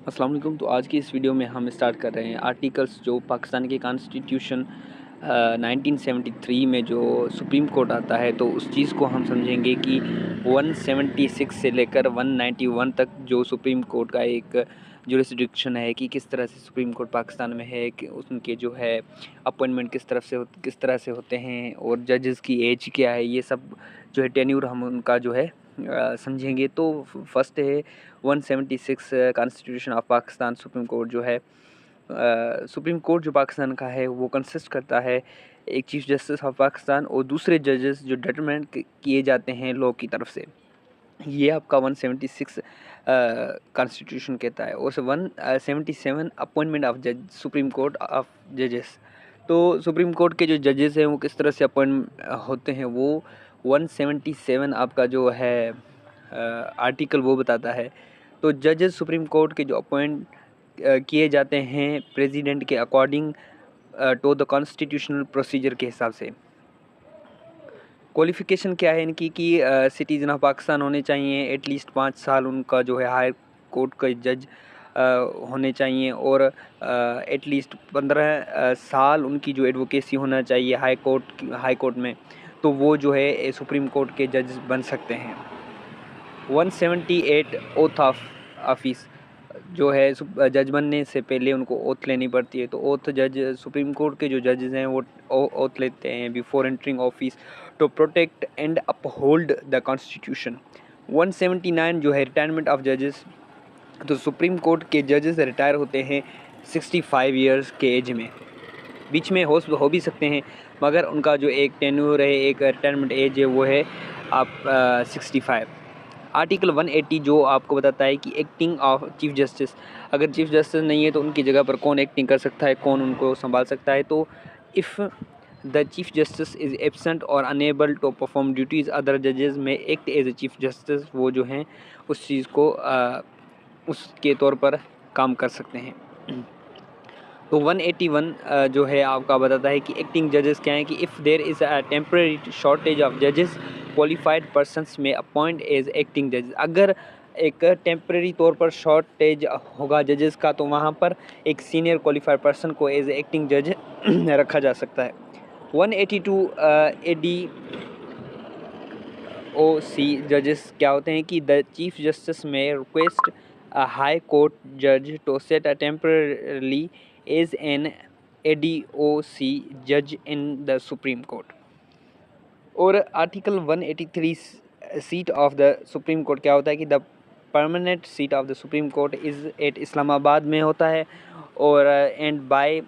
अस्सलाम वालेकुम। तो आज की इस वीडियो में हम स्टार्ट कर रहे हैं आर्टिकल्स जो पाकिस्तान के कॉन्स्टिट्यूशन 1973 में जो सुप्रीम कोर्ट आता है, तो उस चीज़ को हम समझेंगे कि 176 से लेकर 191 तक जो सुप्रीम कोर्ट का एक जुरिस्डिक्शन है कि किस तरह से सुप्रीम कोर्ट पाकिस्तान में है, कि उनके जो है अपॉइंटमेंट किस तरह से होते हैं और जजेस की एज क्या है, ये सब जो है टेन्यूर हम उनका जो है समझेंगे। तो फर्स्ट है 176 constitution of Pakistan. Supreme court जो है सुप्रीम कोर्ट जो पाकिस्तान का है वो कंसिस्ट करता है एक चीफ़ जस्टिस ऑफ पाकिस्तान और दूसरे जजेस जो डिटरमाइन किए जाते हैं लॉ की तरफ से। ये आपका 176 कॉन्स्टिट्यूशन कहता है। और 177 अपॉइंटमेंट ऑफ जज सुप्रीम कोर्ट ऑफ जजेस। तो सुप्रीम कोर्ट के जो जजेस हैं वो किस तरह से अपॉइंट होते हैं, वो 177 आपका जो है आर्टिकल वो बताता है। तो जजेस सुप्रीम कोर्ट के जो अपॉइंट किए जाते हैं प्रेसिडेंट के according to the constitutional procedure के हिसाब से। क्वालिफ़िकेशन क्या है इनकी कि सिटीज़न ऑफ पाकिस्तान होने चाहिए, एटलीस्ट 5 साल उनका जो है हाई कोर्ट का जज होने चाहिए और एटलीस्ट 15 साल उनकी जो एडवोकेसी होना चाहिए हाई कोर्ट में, तो वो जो है सुप्रीम कोर्ट के जज बन सकते हैं। 178 ओथ ऑफ ऑफिस जो है जज बनने से पहले उनको ओथ लेनी पड़ती है। तो ओथ जज सुप्रीम कोर्ट के जो जजेस हैं वो ओथ लेते हैं before entering office to protect and uphold the constitution. 179 जो है रिटायरमेंट ऑफ जजेस। तो सुप्रीम कोर्ट के जजेस रिटायर होते हैं 65 ईयर्स के एज में। बीच में हो भी सकते हैं, मगर उनका जो एक टेन्योर है, एक रिटायरमेंट एज है, वो है आप 65। आर्टिकल 180 जो आपको बताता है कि एक्टिंग ऑफ चीफ जस्टिस, अगर चीफ जस्टिस नहीं है तो उनकी जगह पर कौन एक्टिंग कर सकता है, कौन उनको संभाल सकता है। तो if the chief justice is absent और unable to perform duties other जजेस में act as a chief justice, वो जो हैं उस चीज़ को उसके तौर पर काम कर सकते हैं। तो 181 जो है आपका बताता है कि एक्टिंग जजेस क्या हैं कि if there is a temporary shortage of जजेस क्वालिफाइड पर्सनस में अपॉइंट एज एक्टिंग जजेस। अगर एक टेम्परेरी तौर पर शॉर्टेज होगा जजेस का, तो वहाँ पर एक सीनियर क्वालिफाइड पर्सन को एज एक्टिंग जज रखा जा सकता है। 182 AD OC जजेस क्या होते हैं कि द चीफ जस्टिस में request a high court judge to set a temporarily as an ADOC judge in the Supreme Court। और article 183 seat of the supreme Court क्या होता है कि the permanent seat of the supreme Court is at Islamabad में होता है और and by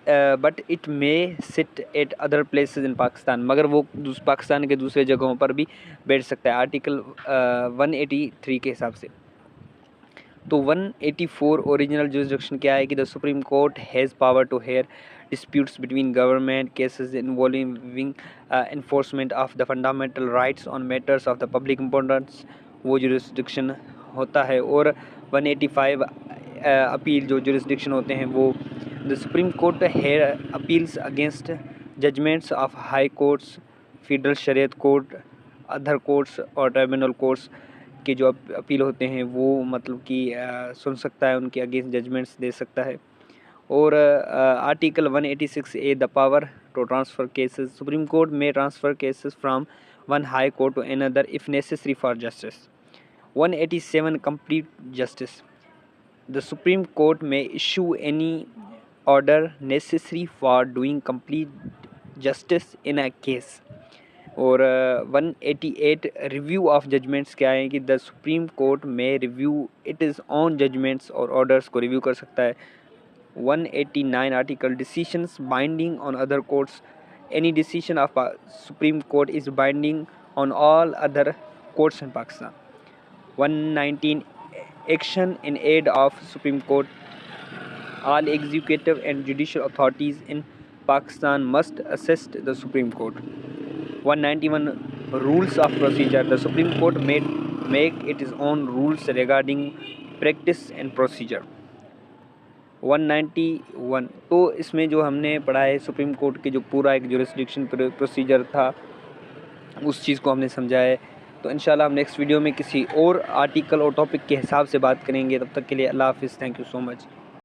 but it may sit at other places in Pakistan, मगर वो पाकिस्तान के दूसरे जगहों पर भी बैठ सकता है आर्टिकल 183 के हिसाब से। तो 184 ओरिजिनल जुरिस्डिक्शन क्या है कि the supreme Court has power to hear disputes between government cases involving enforcement of the fundamental rights on matters of the public importance, वो jurisdiction होता है। और 185 अपील जो jurisdiction होते हैं वो the Supreme Court hear appeals against judgments of high courts, federal शरीयत court, other courts और ट्राइब्यूनल कोर्ट्स के जो अपील होते हैं वो मतलब कि सुन सकता है, उनके अगेंस्ट जजमेंट्स दे सकता है। और article 186A the power to transfer cases, supreme court में transfer cases from one high court to another if necessary for justice. 187 complete justice, the supreme court में issue any order necessary for doing complete justice in a case. और 188 review of judgments क्या है कि the supreme court में review it is on judgments और orders को review कर सकता है। 189 article decisions binding on other courts, any decision of Supreme Court is binding on all other courts in Pakistan. 119 action in aid of Supreme Court, all executive and judicial authorities in Pakistan must assist the Supreme Court। 191 rules of procedure, the Supreme Court may make its own rules regarding practice and procedure। 191 तो इसमें जो हमने पढ़ा है supreme court के जो पूरा एक जुरिस्डिक्शन प्रोसीजर था उस चीज़ को हमने समझा है तो इंशाल्लाह हम नेक्स्ट वीडियो में किसी और आर्टिकल और टॉपिक के हिसाब से बात करेंगे। तब तक के लिए अल्लाह हाफ़िज़। Thank you so much.